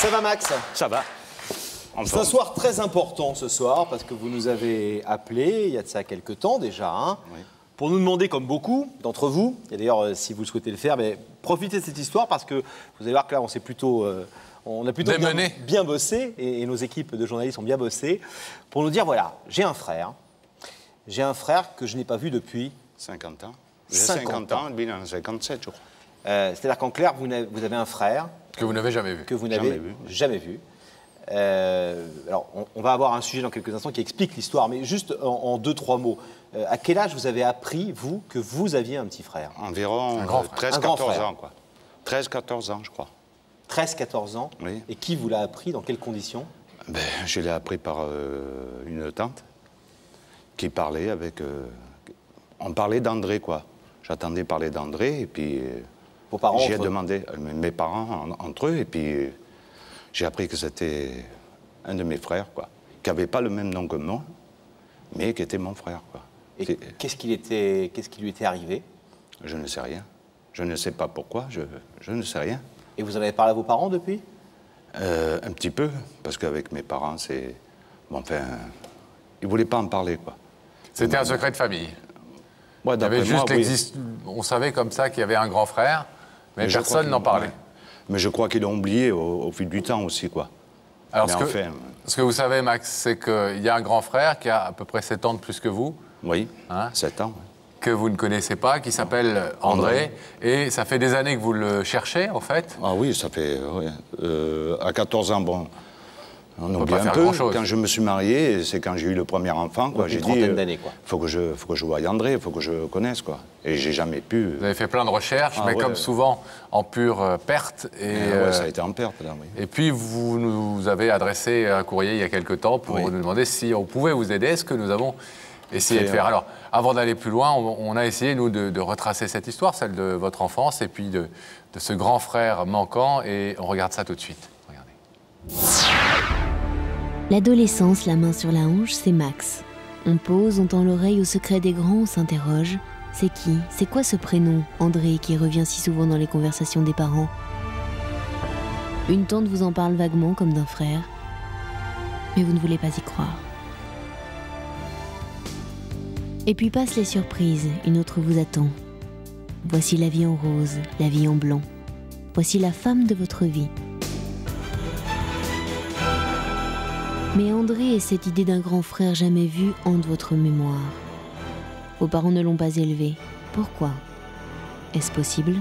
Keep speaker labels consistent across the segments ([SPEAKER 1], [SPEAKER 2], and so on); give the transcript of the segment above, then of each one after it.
[SPEAKER 1] Ça va, Max?
[SPEAKER 2] Ça va.
[SPEAKER 1] C'est un soir très important ce soir parce que vous nous avez appelés il y a de ça quelques temps déjà, hein, oui, pour nous demander, comme beaucoup d'entre vous, et d'ailleurs si vous souhaitez le faire, mais profitez de cette histoire parce que vous allez voir que là on a plutôt bien bossé et nos équipes de journalistes ont bien bossé pour nous dire voilà, j'ai un frère que je n'ai pas vu depuis
[SPEAKER 2] 50 ans. J'ai 50 ans, lui il en a 57 jours.
[SPEAKER 1] C'est-à-dire qu'en clair, vous avez un frère
[SPEAKER 3] que vous n'avez jamais vu.
[SPEAKER 1] Que vous n'avez jamais vu. Alors, on va avoir un sujet dans quelques instants qui explique l'histoire, mais juste en 2-3 mots. À quel âge vous avez appris, vous, que vous aviez un petit frère?
[SPEAKER 2] Environ 13-14 ans, quoi. 13-14 ans, je crois. 13-14
[SPEAKER 1] ans?
[SPEAKER 2] Oui.
[SPEAKER 1] Et qui vous l'a appris? Dans quelles conditions?
[SPEAKER 2] Ben, je l'ai appris par une tante qui parlait avec... on parlait d'André, quoi. J'attendais parler d'André, et puis...
[SPEAKER 1] Vos parents
[SPEAKER 2] j'ai demandé mes parents entre eux, et puis j'ai appris que c'était un de mes frères, quoi, qui n'avait pas le même nom que moi, mais qui était mon frère, quoi.
[SPEAKER 1] Et qu'est-ce qui lui était arrivé?
[SPEAKER 2] Je ne sais rien. Je ne sais pas pourquoi, je ne sais rien.
[SPEAKER 1] Et vous en avez parlé à vos parents depuis?
[SPEAKER 2] Un petit peu, parce qu'avec mes parents, c'est... Bon, enfin, ils ne voulaient pas en parler, quoi.
[SPEAKER 3] C'était un secret de famille.
[SPEAKER 2] Ouais, d'après moi, oui.
[SPEAKER 3] On savait comme ça qu'il y avait un grand frère, mais personne n'en parlait.
[SPEAKER 2] Ouais. Mais je crois qu'ils l'ont oublié au fil du temps aussi, quoi.
[SPEAKER 3] Alors, ce que vous savez, Max, c'est qu'il y a un grand frère qui a à peu près 7 ans de plus que vous.
[SPEAKER 2] Oui, hein, 7 ans. Ouais.
[SPEAKER 3] Que vous ne connaissez pas, qui s'appelle André. Et ça fait des années que vous le cherchez, en fait.
[SPEAKER 2] Ah oui, ça fait... Oui. À 14 ans, bon... On oublie un peu. Quand je me suis marié, c'est quand j'ai eu le premier enfant, quoi. J'ai dit, faut que je voie André, faut que je le connaisse, quoi. Et j'ai jamais pu.
[SPEAKER 3] Vous avez fait plein de recherches, mais comme souvent, en pure perte.
[SPEAKER 2] Ouais, ça a été en perte, là, oui.
[SPEAKER 3] Et puis, vous nous avez adressé un courrier il y a quelque temps pour nous demander si on pouvait vous aider, ce que nous avons essayé de faire. Alors, avant d'aller plus loin, on a essayé, nous, de retracer cette histoire, celle de votre enfance, et puis de ce grand frère manquant, et on regarde ça tout de suite. Regardez.
[SPEAKER 4] L'adolescence, la main sur la hanche, c'est Max. On pose, on tend l'oreille au secret des grands, on s'interroge. C'est qui? C'est quoi ce prénom, André, qui revient si souvent dans les conversations des parents? Une tante vous en parle vaguement comme d'un frère, mais vous ne voulez pas y croire. Et puis passent les surprises, une autre vous attend. Voici la vie en rose, la vie en blanc. Voici la femme de votre vie. Mais André et cette idée d'un grand frère jamais vu hantent votre mémoire. Vos parents ne l'ont pas élevé. Pourquoi? Est-ce possible?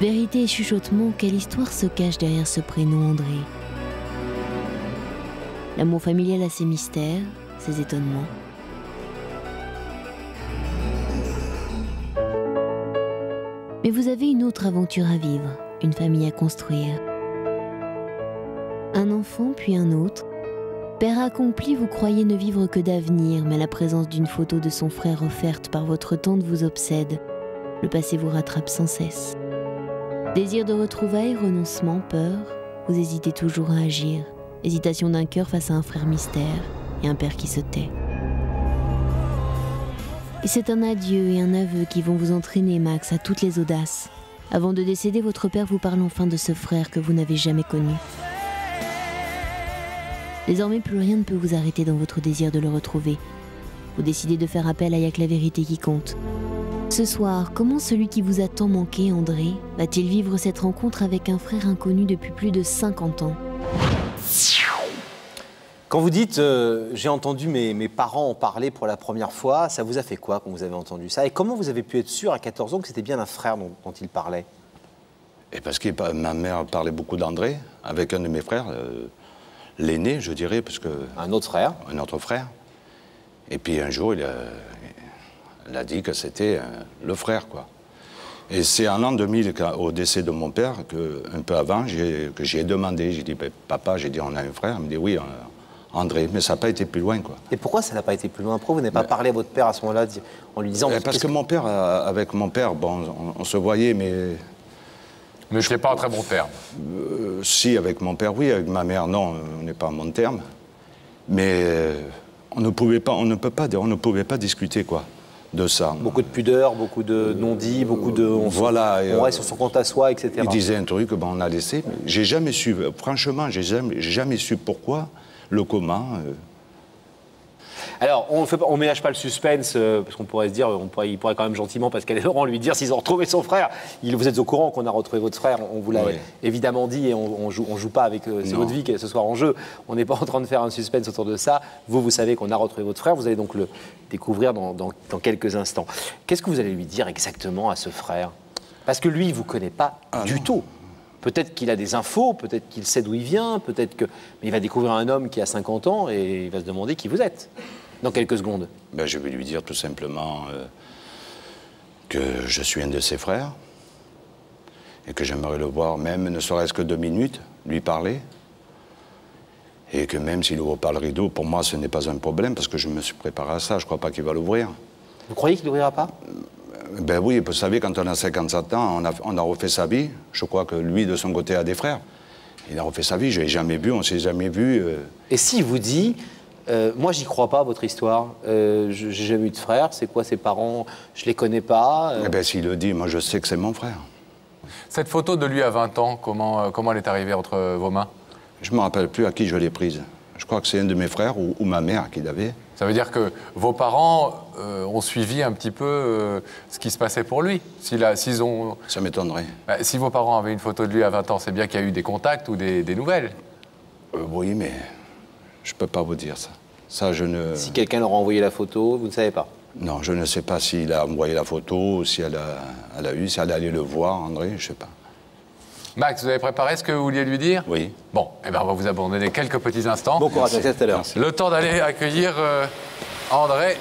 [SPEAKER 4] Vérité et chuchotement, quelle histoire se cache derrière ce prénom André? L'amour familial a ses mystères, ses étonnements. Mais vous avez une autre aventure à vivre, une famille à construire. Un enfant, puis un autre. Père accompli, vous croyez ne vivre que d'avenir, mais la présence d'une photo de son frère offerte par votre tante vous obsède. Le passé vous rattrape sans cesse. Désir de retrouvailles, renoncement, peur, vous hésitez toujours à agir. Hésitation d'un cœur face à un frère mystère et un père qui se tait. Et c'est un adieu et un aveu qui vont vous entraîner, Max, à toutes les audaces. Avant de décéder, votre père vous parle enfin de ce frère que vous n'avez jamais connu. Désormais, plus rien ne peut vous arrêter dans votre désir de le retrouver. Vous décidez de faire appel à Y'a que la vérité qui compte. Ce soir, comment celui qui vous a tant manqué, André, va-t-il vivre cette rencontre avec un frère inconnu depuis plus de 50 ans?
[SPEAKER 1] Quand vous dites j'ai entendu mes parents en parler pour la première fois, ça vous a fait quoi quand vous avez entendu ça? Et comment vous avez pu être sûr à 14 ans que c'était bien un frère dont il parlait?
[SPEAKER 2] Et parce que ma mère parlait beaucoup d'André, avec un de mes frères, l'aîné, je dirais, parce que...
[SPEAKER 1] Un autre frère?
[SPEAKER 2] Un autre frère. Et puis un jour, il a dit que c'était le frère, quoi. Et c'est en l'an 2000, au décès de mon père, un peu avant, que j'ai demandé, j'ai dit, papa, j'ai dit, on a un frère. Il me dit, oui, André, mais ça n'a pas été plus loin, quoi.
[SPEAKER 1] Et pourquoi ça n'a pas été plus loin? Pourquoi vous n'avez pas parlé à votre père à ce moment-là, en lui disant...
[SPEAKER 2] Parce que mon père, avec mon père, bon, on se voyait, mais...
[SPEAKER 3] Mais je n'étais pas en très bon terme.
[SPEAKER 2] Si, avec mon père, oui. Avec ma mère, non, on n'est pas en bon terme. Mais on ne pouvait pas discuter, quoi. de ça.
[SPEAKER 1] Beaucoup de pudeur, beaucoup de non-dits, beaucoup de... On reste sur son compte à soi, etc.
[SPEAKER 2] Il disait un truc, ben, on a laissé. J'ai jamais su, franchement, j'ai jamais su pourquoi, le comment.
[SPEAKER 1] Alors, on ne ménage pas le suspense, parce qu'on pourrait se dire, il pourrait quand même gentiment, Pascal et Laurent, lui dire s'ils ont retrouvé son frère. Vous êtes au courant qu'on a retrouvé votre frère, on vous l'a évidemment dit, et on joue pas avec c'est votre vie qui est ce soir en jeu. On n'est pas en train de faire un suspense autour de ça. Vous savez qu'on a retrouvé votre frère, vous allez donc le découvrir dans quelques instants. Qu'est-ce que vous allez lui dire exactement à ce frère? Parce que lui, il ne vous connaît pas du tout. Peut-être qu'il a des infos, peut-être qu'il sait d'où il vient, peut-être que... Mais il va découvrir un homme qui a 50 ans et il va se demander qui vous êtes. Dans quelques secondes.
[SPEAKER 2] Ben, je vais lui dire tout simplement que je suis un de ses frères et que j'aimerais le voir, même ne serait-ce que 2 minutes, lui parler. Et que même s'il n'ouvre pas le rideau, pour moi, ce n'est pas un problème parce que je me suis préparé à ça. Je ne crois pas qu'il va l'ouvrir.
[SPEAKER 1] Vous croyez qu'il n'ouvrira pas?
[SPEAKER 2] Ben oui, vous savez, quand on a 57 ans, on a refait sa vie. Je crois que lui, de son côté, a des frères. Il a refait sa vie, je ne l'ai jamais vu, on ne s'est jamais vu.
[SPEAKER 1] Et s'il vous dit... moi, j'y crois pas, votre histoire. J'ai jamais eu de frère. C'est quoi ses parents? Je les connais pas.
[SPEAKER 2] Eh bien, s'il le dit, moi, je sais que c'est mon frère.
[SPEAKER 3] Cette photo de lui à 20 ans, comment elle est arrivée entre vos mains?
[SPEAKER 2] Je ne me rappelle plus à qui je l'ai prise. Je crois que c'est un de mes frères ou ma mère qui l'avait.
[SPEAKER 3] Ça veut dire que vos parents ont suivi un petit peu ce qui se passait pour lui. S'ils ont...
[SPEAKER 2] Ça m'étonnerait.
[SPEAKER 3] Si vos parents avaient une photo de lui à 20 ans, c'est bien qu'il y a eu des contacts ou des nouvelles.
[SPEAKER 2] Oui, mais... Je ne peux pas vous dire ça. Ça, je ne...
[SPEAKER 1] Si quelqu'un leur a envoyé la photo, vous ne savez pas?
[SPEAKER 2] Non, je ne sais pas s'il a envoyé la photo, si elle a eu, si elle allait le voir, André, je ne sais pas.
[SPEAKER 3] Max, vous avez préparé ce que vous vouliez lui dire?
[SPEAKER 2] Oui.
[SPEAKER 3] Bon, eh ben, on va vous abandonner quelques petits instants.
[SPEAKER 1] Bon courage, à tout à l'heure.
[SPEAKER 3] Le temps d'aller accueillir André.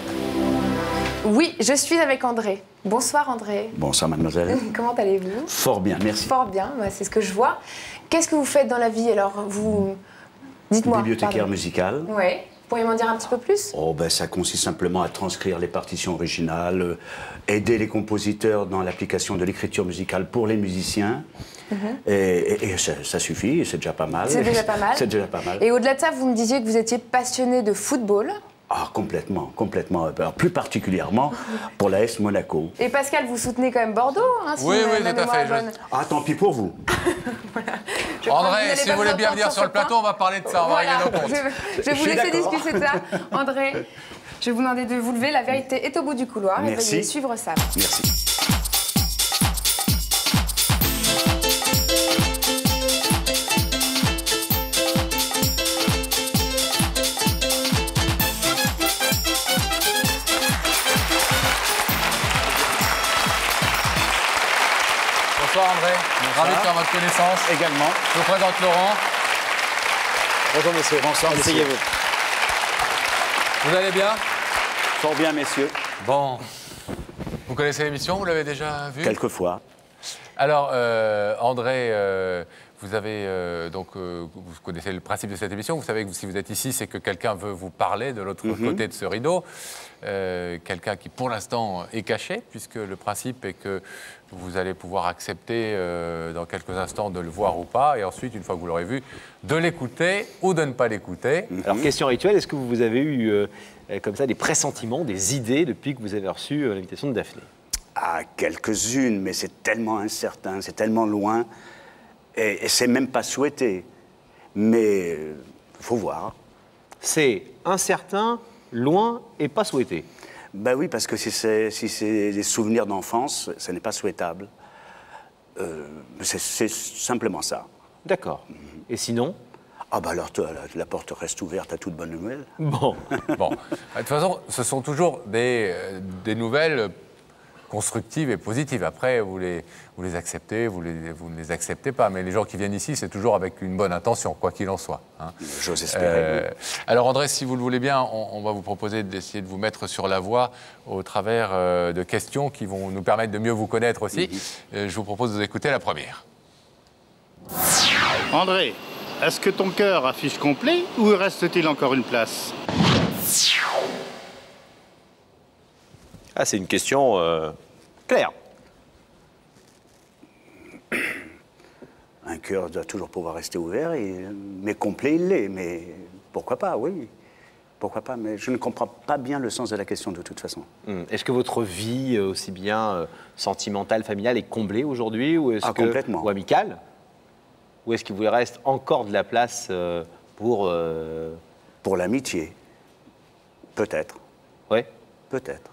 [SPEAKER 5] Oui, je suis avec André. Bonsoir André.
[SPEAKER 6] Bonsoir mademoiselle.
[SPEAKER 5] Comment allez-vous?
[SPEAKER 6] Fort bien, merci.
[SPEAKER 5] Fort bien, c'est ce que je vois. Qu'est-ce que vous faites dans la vie alors? Dites-moi.
[SPEAKER 6] Bibliothécaire musicale.
[SPEAKER 5] Oui. Vous pourriez m'en dire un petit peu plus?
[SPEAKER 6] Oh, ben, ça consiste simplement à transcrire les partitions originales, aider les compositeurs dans l'application de l'écriture musicale pour les musiciens. Et ça suffit, c'est déjà pas mal.
[SPEAKER 5] C'est déjà pas mal.
[SPEAKER 6] C'est déjà pas mal.
[SPEAKER 5] Et au-delà de ça, vous me disiez que vous étiez passionné de football.
[SPEAKER 6] Ah, complètement, complètement. Alors, plus particulièrement pour l'AS Monaco.
[SPEAKER 5] Et Pascal, vous soutenez quand même Bordeaux, hein, si
[SPEAKER 3] oui,
[SPEAKER 5] ma
[SPEAKER 3] tout à
[SPEAKER 5] mémoire est
[SPEAKER 3] fait.
[SPEAKER 5] bonne.
[SPEAKER 6] Ah, tant pis pour vous.
[SPEAKER 5] Voilà.
[SPEAKER 3] André, si vous voulez bien venir sur le plateau, on va parler de ça, on va régler nos comptes.
[SPEAKER 5] Je vais vous laisser discuter de ça. André, je vais vous demander de vous lever. La vérité est au bout du couloir.
[SPEAKER 6] Merci.
[SPEAKER 5] Et veuillez suivre ça.
[SPEAKER 6] Merci.
[SPEAKER 3] Bonsoir André, ravi de faire votre connaissance.
[SPEAKER 6] Également.
[SPEAKER 3] Je vous présente Laurent.
[SPEAKER 1] Bonjour monsieur.
[SPEAKER 6] Bonsoir, monsieur.
[SPEAKER 1] Asseyez-vous.
[SPEAKER 3] Vous allez bien?
[SPEAKER 6] Fort bien, messieurs.
[SPEAKER 3] Bon. Vous connaissez l'émission? Vous l'avez déjà vue?
[SPEAKER 6] Quelquefois.
[SPEAKER 3] Alors, André, vous avez vous connaissez le principe de cette émission. Vous savez que si vous êtes ici, c'est que quelqu'un veut vous parler de l'autre côté de ce rideau. Quelqu'un qui, pour l'instant, est caché, puisque le principe est que vous allez pouvoir accepter dans quelques instants de le voir ou pas, et ensuite, une fois que vous l'aurez vu, de l'écouter ou de ne pas l'écouter.
[SPEAKER 1] Alors, question rituelle, est-ce que vous avez eu comme ça des pressentiments, des idées depuis que vous avez reçu l'invitation de Daphné?
[SPEAKER 6] Ah, quelques-unes, mais c'est tellement incertain, c'est tellement loin, et c'est même pas souhaité. Mais faut voir.
[SPEAKER 1] C'est incertain, loin et pas souhaité.
[SPEAKER 6] Ben oui, parce que si c'est des souvenirs d'enfance, ce n'est pas souhaitable. C'est simplement ça.
[SPEAKER 1] D'accord. Et sinon?
[SPEAKER 6] Ah bah alors la porte reste ouverte à toute bonne nouvelle.
[SPEAKER 1] Bon.
[SPEAKER 3] Bon. De toute façon, ce sont toujours des nouvelles constructives et positives. Après, vous les acceptez, vous ne les acceptez pas. Mais les gens qui viennent ici, c'est toujours avec une bonne intention, quoi qu'il en soit. Hein.
[SPEAKER 6] J'ose espérer.
[SPEAKER 3] Alors André, si vous le voulez bien, on va vous proposer d'essayer de vous mettre sur la voie au travers de questions qui vont nous permettre de mieux vous connaître aussi. Je vous propose de vous écouter la première.
[SPEAKER 7] André, est-ce que ton cœur affiche complet ou reste-t-il encore une place?
[SPEAKER 1] Ah, c'est une question claire.
[SPEAKER 6] Un cœur doit toujours pouvoir rester ouvert, mais complet il l'est, mais pourquoi pas, oui. Pourquoi pas, mais je ne comprends pas bien le sens de la question de toute façon.
[SPEAKER 1] Est-ce que votre vie, aussi bien sentimentale, familiale, est comblée aujourd'hui ou est-ce que
[SPEAKER 6] complètement.
[SPEAKER 1] Ou amicale? Ou est-ce qu'il vous reste encore de la place pour...
[SPEAKER 6] Pour l'amitié, peut-être.
[SPEAKER 1] Oui.
[SPEAKER 6] Peut-être.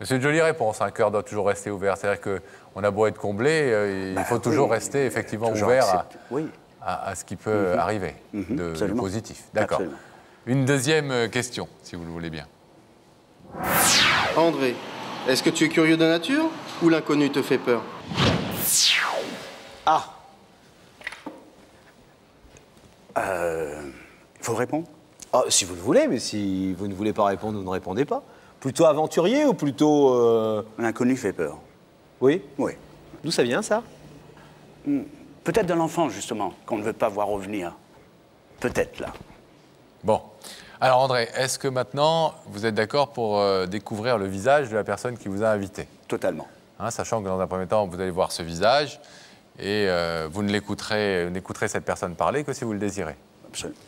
[SPEAKER 3] C'est une jolie réponse, un cœur doit toujours rester ouvert. C'est-à-dire qu'on a beau être comblé, il faut toujours rester effectivement
[SPEAKER 6] toujours
[SPEAKER 3] ouvert
[SPEAKER 6] oui.
[SPEAKER 3] à ce qui peut arriver de positif. D'accord.
[SPEAKER 6] Absolument.
[SPEAKER 3] Une deuxième question, si vous le voulez bien.
[SPEAKER 8] André, est-ce que tu es curieux de nature ou l'inconnu te fait peur?
[SPEAKER 1] Ah,
[SPEAKER 6] Il faut répondre?
[SPEAKER 1] ah, si vous le voulez, mais si vous ne voulez pas répondre, vous ne répondez pas. Plutôt aventurier ou plutôt...
[SPEAKER 6] L'inconnu fait peur.
[SPEAKER 1] Oui.
[SPEAKER 6] Oui.
[SPEAKER 1] D'où ça vient, ça?
[SPEAKER 6] Peut-être de l'enfant, justement, qu'on ne veut pas voir revenir. Peut-être, là.
[SPEAKER 3] Bon. Alors André, est-ce que maintenant vous êtes d'accord pour découvrir le visage de la personne qui vous a invité?
[SPEAKER 6] Totalement.
[SPEAKER 3] Hein, sachant que dans un premier temps, vous allez voir ce visage et vous n'écouterez cette personne parler que si vous le désirez.
[SPEAKER 6] Absolument.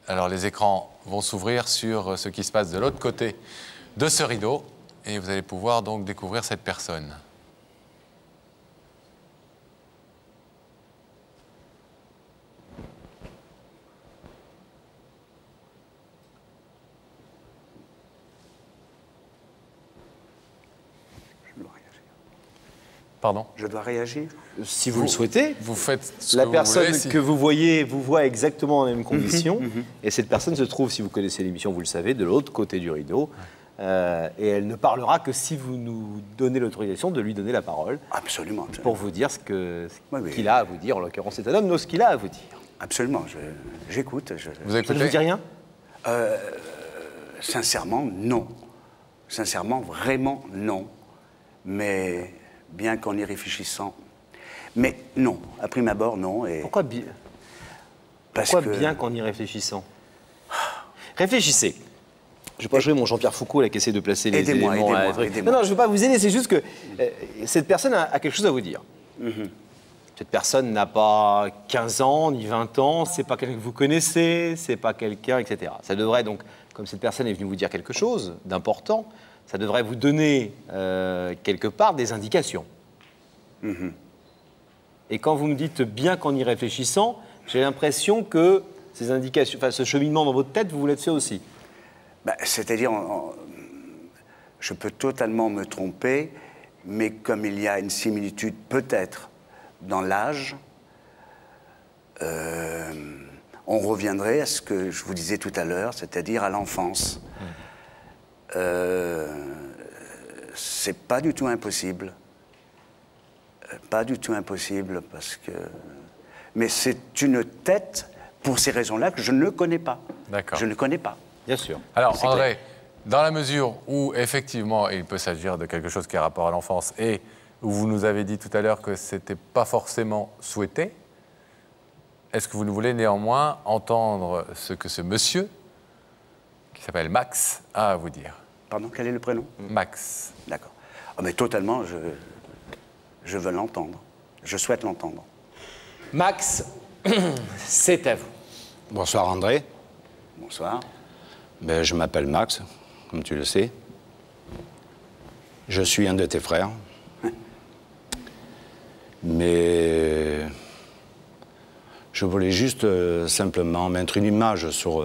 [SPEAKER 3] Alors les écrans vont s'ouvrir sur ce qui se passe de l'autre côté de ce rideau et vous allez pouvoir donc découvrir cette personne. Pardon?
[SPEAKER 6] Je dois réagir?
[SPEAKER 1] Si vous le souhaitez.
[SPEAKER 3] Vous faites ce
[SPEAKER 1] La
[SPEAKER 3] que vous
[SPEAKER 1] personne
[SPEAKER 3] voulez, si-
[SPEAKER 1] que vous voyez vous voit exactement dans les mêmes conditions. Et cette personne se trouve, si vous connaissez l'émission, vous le savez, de l'autre côté du rideau. Et elle ne parlera que si vous nous donnez l'autorisation de lui donner la parole
[SPEAKER 6] Absolument.
[SPEAKER 1] pour vous dire ce
[SPEAKER 6] Oui.
[SPEAKER 1] qu'il a à vous dire. En l'occurrence, c'est un homme, ce qu'il a à vous dire.
[SPEAKER 6] Absolument. J'écoute.
[SPEAKER 3] Vous
[SPEAKER 1] Ça ne
[SPEAKER 3] écoutez?
[SPEAKER 1] vous dit rien?
[SPEAKER 6] Sincèrement, non. Sincèrement, vraiment, non. Mais bien qu'en y réfléchissant... Mais non, à prime abord, non. Et
[SPEAKER 1] Pourquoi
[SPEAKER 6] parce
[SPEAKER 1] Pourquoi
[SPEAKER 6] que-
[SPEAKER 1] bien qu'en y réfléchissant? Réfléchissez. Je ne vais pas jouer mon Jean-Pierre Foucault là, qui essaie de placer les
[SPEAKER 6] Aidez-moi,
[SPEAKER 1] éléments.
[SPEAKER 6] aidez-moi.
[SPEAKER 1] Non, je ne veux pas vous aider, c'est juste que cette personne a quelque chose à vous dire. Cette personne n'a pas 15 ans, ni 20 ans, c'est pas quelqu'un que vous connaissez, c'est pas quelqu'un, etc. Ça devrait donc, comme cette personne est venue vous dire quelque chose d'important, ça devrait vous donner quelque part des indications. Et quand vous me dites bien qu'en y réfléchissant, j'ai l'impression que ces indications, enfin ce cheminement dans votre tête, vous l'êtes fait aussi.
[SPEAKER 6] C'est-à-dire, je peux totalement me tromper, mais comme il y a une similitude peut-être dans l'âge, on reviendrait à ce que je vous disais tout à l'heure, c'est-à-dire à l'enfance. C'est pas du tout impossible. Pas du tout impossible, parce que... Mais c'est une tête, pour ces raisons-là, que je ne connais pas.
[SPEAKER 3] D'accord.
[SPEAKER 6] Je ne connais pas.
[SPEAKER 1] Bien sûr.
[SPEAKER 3] Alors,
[SPEAKER 1] C'est
[SPEAKER 3] André,
[SPEAKER 1] clair.
[SPEAKER 3] dans la mesure où, effectivement, il peut s'agir de quelque chose qui a rapport à l'enfance et où vous nous avez dit tout à l'heure que ce n'était pas forcément souhaité, est-ce que vous voulez néanmoins entendre ce que ce monsieur, qui s'appelle Max, a à vous dire?
[SPEAKER 6] Pardon, quel est le prénom?
[SPEAKER 3] Max.
[SPEAKER 6] D'accord. Ah, mais totalement, je veux l'entendre. Je souhaite l'entendre.
[SPEAKER 1] Max, c'est à vous.
[SPEAKER 2] Bonsoir André.
[SPEAKER 6] Bonsoir.
[SPEAKER 2] Ben, je m'appelle Max, comme tu le sais. Je suis un de tes frères. Mais je voulais juste simplement mettre une image sur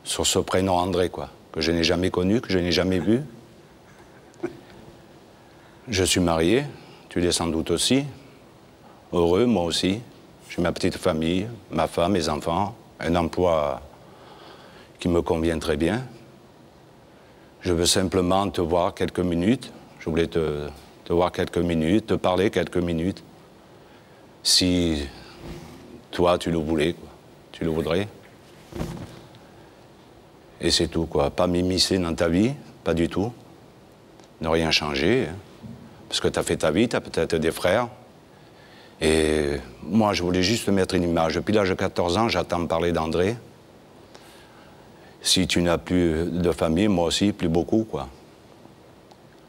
[SPEAKER 2] ce prénom André, quoi, que je n'ai jamais connu, que je n'ai jamais vu. Je suis marié, tu l'es sans doute aussi. Heureux, moi aussi. J'ai ma petite famille, ma femme, mes enfants, un emploi qui me convient très bien. Je veux simplement te voir quelques minutes. Je voulais te voir quelques minutes, te parler quelques minutes. Si toi, tu le voulais, quoi. Tu le voudrais. Et c'est tout, quoi. Pas m'immiscer dans ta vie, pas du tout. Ne rien changer. Hein. Parce que tu as fait ta vie, tu as peut-être des frères. Et moi, je voulais juste mettre une image. Depuis l'âge de 14 ans, j'attends parler d'André. Si tu n'as plus de famille, moi aussi, plus beaucoup, quoi.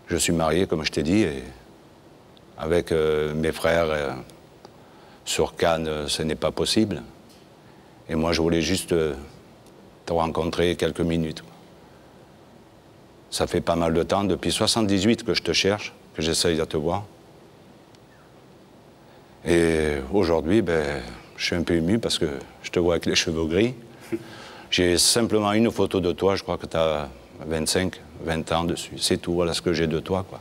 [SPEAKER 2] Je suis marié, comme je t'ai dit, et avec mes frères sur Cannes, ce n'est pas possible. Et moi, je voulais juste te rencontrer quelques minutes. Ça fait pas mal de temps, depuis 78 que je te cherche, que j'essaye de te voir. Et aujourd'hui, ben, je suis un peu ému parce que je te vois avec les cheveux gris. J'ai simplement une photo de toi, je crois que tu as 25, 20 ans dessus. C'est tout, voilà ce que j'ai de toi, quoi.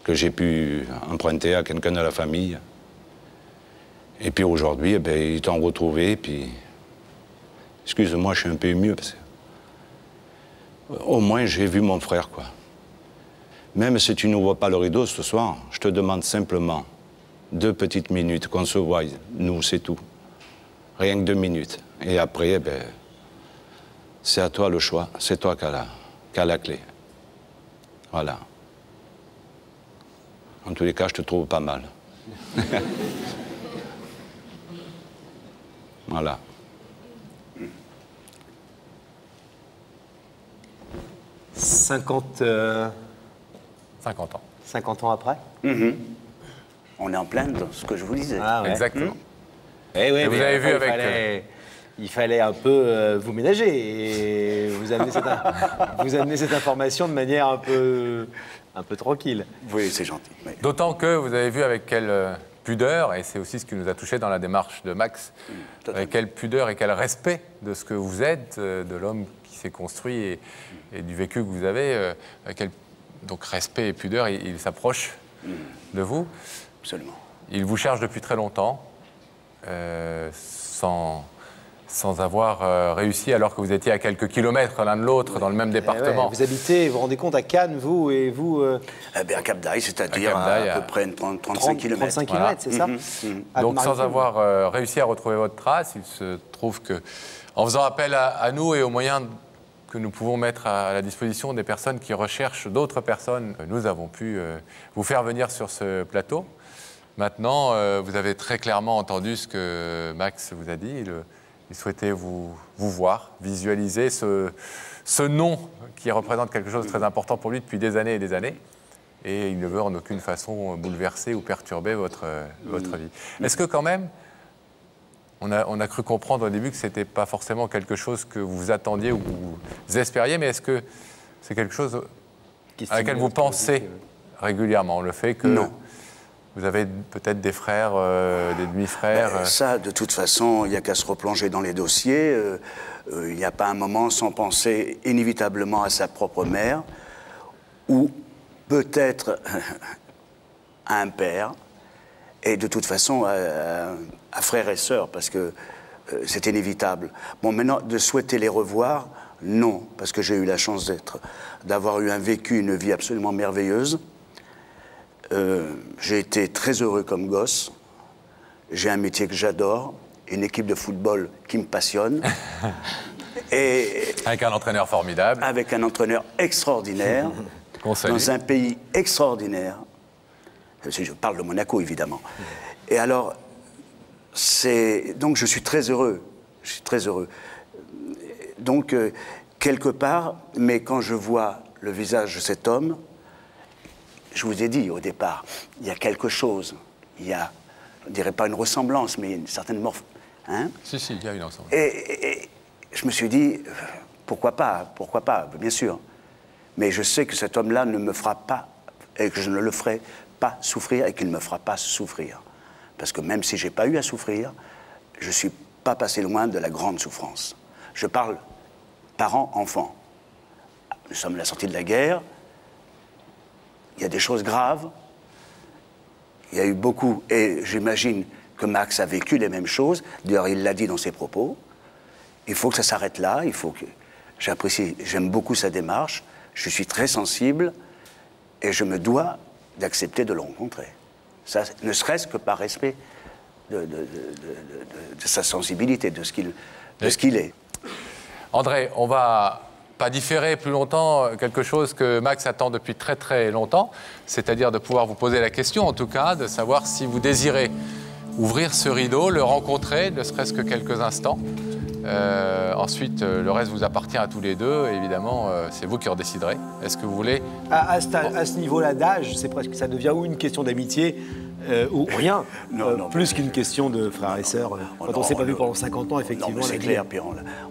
[SPEAKER 2] Que j'ai pu emprunter à quelqu'un de la famille. Et puis aujourd'hui, eh ben, ils t'ont retrouvé, et puis... Excuse-moi, je suis un peu ému, parce que... Au moins, j'ai vu mon frère, quoi. Même si tu n'ouvres pas le rideau ce soir, je te demande simplement 2 petites minutes, qu'on se voie, nous, c'est tout. Rien que 2 minutes. Et après, eh ben, c'est à toi le choix, c'est toi qui as la clé. Voilà. En tous les cas, je te trouve pas mal. Voilà.
[SPEAKER 1] 50 ans après.
[SPEAKER 6] On est en plein dans ce que je vous disais.
[SPEAKER 1] Ah, ouais.
[SPEAKER 3] Exactement.
[SPEAKER 1] Eh oui,
[SPEAKER 3] Et vous avez vu avec...
[SPEAKER 1] Il fallait un peu vous ménager et vous amener cette information de manière un peu tranquille.
[SPEAKER 6] Oui, c'est gentil. Oui.
[SPEAKER 3] D'autant que vous avez vu avec quelle pudeur, et c'est aussi ce qui nous a touchés dans la démarche de Max, avec quelle pudeur et quel respect de ce que vous êtes, de l'homme qui s'est construit et du vécu que vous avez, donc respect et pudeur, il s'approche de vous.
[SPEAKER 6] Absolument.
[SPEAKER 3] Il vous cherche depuis très longtemps, sans avoir réussi, alors que vous étiez à quelques kilomètres l'un de l'autre, dans le même département.
[SPEAKER 1] Ouais, vous habitez, vous vous rendez compte, à Cannes, vous, et vous...
[SPEAKER 6] Eh bien, à Cap d'Aille, c'est-à-dire à peu près 35 km.
[SPEAKER 1] 35 km, c'est ça
[SPEAKER 3] Donc, sans avoir réussi à retrouver votre trace, il se trouve que, en faisant appel à nous et aux moyens que nous pouvons mettre à la disposition des personnes qui recherchent d'autres personnes, nous avons pu vous faire venir sur ce plateau. Maintenant, vous avez très clairement entendu ce que Max vous a dit. Il souhaitait vous voir, visualiser ce nom qui représente quelque chose de très important pour lui depuis des années et des années. Et il ne veut en aucune façon bouleverser ou perturber votre vie. Est-ce que quand même, on a cru comprendre au début que ce n'était pas forcément quelque chose que vous attendiez ou vous espériez, mais est-ce que c'est quelque chose à laquelle vous pensez régulièrement, le fait que...
[SPEAKER 6] Non.
[SPEAKER 3] Vous avez peut-être des frères, des demi-frères
[SPEAKER 6] Ça, de toute façon, il n'y a qu'à se replonger dans les dossiers. Il n'y a pas un moment sans penser inévitablement à sa propre mère, ou peut-être à un père, et de toute façon à frères et sœurs, parce que c'est inévitable. Bon, maintenant, de souhaiter les revoir, non, parce que j'ai eu la chance d'avoir eu une vie absolument merveilleuse. J'ai été très heureux comme gosse. J'ai un métier que j'adore, une équipe de football qui me passionne. Et
[SPEAKER 3] avec un entraîneur formidable.
[SPEAKER 6] Avec un entraîneur extraordinaire, dans un pays extraordinaire. Je parle de Monaco, évidemment. Et alors, donc je suis très heureux. Je suis très heureux. Donc, quelque part, mais quand je vois le visage de cet homme, je vous ai dit au départ, il y a quelque chose, il y a, je ne dirais pas une ressemblance, mais une certaine hein?
[SPEAKER 3] Si, il y a une ressemblance.
[SPEAKER 6] Et je me suis dit, pourquoi pas, bien sûr. Mais je sais que cet homme-là ne me fera pas, et que je ne le ferai pas souffrir, et qu'il ne me fera pas souffrir. Parce que même si je n'ai pas eu à souffrir, je ne suis pas passé loin de la grande souffrance. Je parle parents-enfants. Nous sommes à la sortie de la guerre. Il y a des choses graves, il y a eu beaucoup, et j'imagine que Max a vécu les mêmes choses, d'ailleurs il l'a dit dans ses propos. Il faut que ça s'arrête là, il faut que... j'aime beaucoup sa démarche, je suis très sensible, et je me dois d'accepter de le rencontrer. Ça, ne serait-ce que par respect de sa sensibilité, de ce qu'il est.
[SPEAKER 3] André, on va... pas différer plus longtemps quelque chose que Max attend depuis très très longtemps, c'est-à-dire de pouvoir vous poser la question, en tout cas, de savoir si vous désirez ouvrir ce rideau, le rencontrer, ne serait-ce que quelques instants. Ensuite, le reste vous appartient à tous les deux, évidemment, c'est vous qui en déciderez. Est-ce que vous voulez...
[SPEAKER 1] À ce niveau-là d'âge, c'est presque, ça devient ou une question d'amitié, ou rien,
[SPEAKER 6] Non,
[SPEAKER 1] plus qu'une question de frères et sœurs. Quand on ne s'est pas vu pendant 50 ans, effectivement.
[SPEAKER 6] C'est clair, puis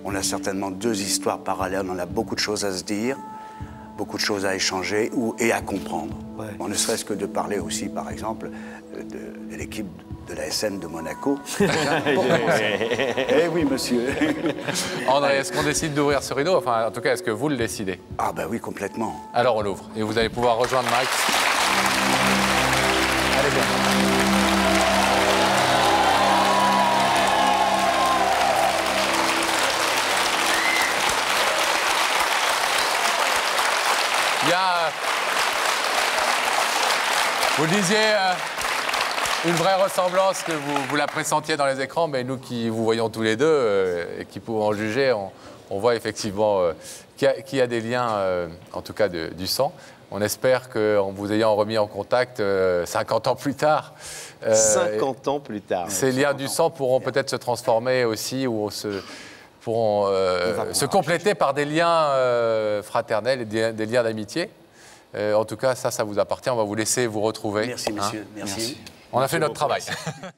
[SPEAKER 6] on a certainement deux histoires parallèles, on a beaucoup de choses à se dire, beaucoup de choses à échanger et à comprendre.
[SPEAKER 1] Ouais.
[SPEAKER 6] Bon, ne serait-ce que de parler aussi, par exemple, de l'équipe de la SM de Monaco. Eh oui, monsieur.
[SPEAKER 3] André, est-ce qu'on décide d'ouvrir ce rideau? Enfin, en tout cas, est-ce que vous le décidez?
[SPEAKER 6] Ah ben oui, complètement.
[SPEAKER 3] Alors on l'ouvre et vous allez pouvoir rejoindre Max. Allez bien. Il y a, vous le disiez, une vraie ressemblance que vous la pressentiez dans les écrans, mais nous qui vous voyons tous les deux et qui pouvons en juger, on voit effectivement qu'il y a des liens, en tout cas du sang. On espère qu'en vous ayant remis en contact 50 ans plus tard,
[SPEAKER 1] 50 ans plus tard.
[SPEAKER 3] ces liens du sang pourront peut-être se transformer aussi ou pourront se compléter par des liens fraternels et des liens d'amitié. En tout cas, ça vous appartient. On va vous laisser vous retrouver.
[SPEAKER 6] Merci, monsieur. Merci.
[SPEAKER 3] On a fait notre travail.